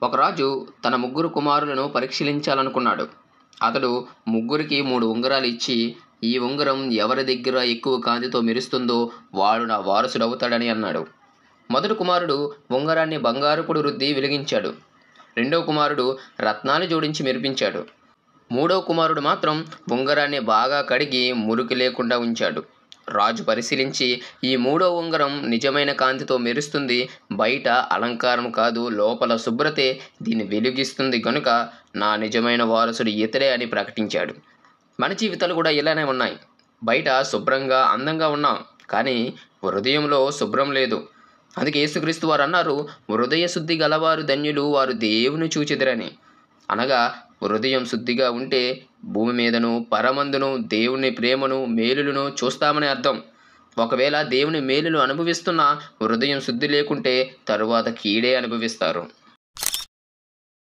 ఒక రాజు తన ముగ్గురు కుమారులను పరీక్షించాలనుకున్నాడు. అతడు ముగ్గురికి 3 ఉంగరాలు ఇచ్చి, ఈ ఉంగరం ఎవరి దగ్గర ఎక్కువ కాంతితో మెరుస్తుందో వాడు నా వారసుడవుతాడని అన్నాడు. మొదటి కుమారుడు ఉంగరాన్ని బంగారపుడు రుద్ది వెలిగించాడు. రెండో కుమారుడు రత్నాలు జోడించి మెరిపించాడు. మూడో కుమారుడు మాత్రం ఉంగరాన్ని బాగా కడిగి మురికి లేకుండా ఉంచాడు. రాజు పరిశీలించి, ఈ మూడో ఉంగరం నిజమైన కాంతితో మెరుస్తుంది, బయట అలంకారం కాదు, లోపల శుభ్రతే దీన్ని వెలిగిస్తుంది గనుక నా నిజమైన వారసుడు ఇతడే అని ప్రకటించాడు. మన జీవితాలు కూడా ఇలానే ఉన్నాయి. బయట శుభ్రంగా అందంగా ఉన్నాం, కానీ హృదయంలో శుభ్రం లేదు. అందుకే యేసుక్రీస్తు వారు అన్నారు, హృదయ శుద్ధి గలవారు ధన్యులు, వారు దేవుని చూచెదరని. అనగా హృదయం శుద్ధిగా ఉంటే భూమి మీదను పరమందును దేవుని ప్రేమను మేలులను చూస్తామని అర్థం. ఒకవేళ దేవుని మేలులు అనుభవిస్తున్న హృదయం శుద్ధి లేకుంటే తరువాత కీడే అనుభవిస్తారు.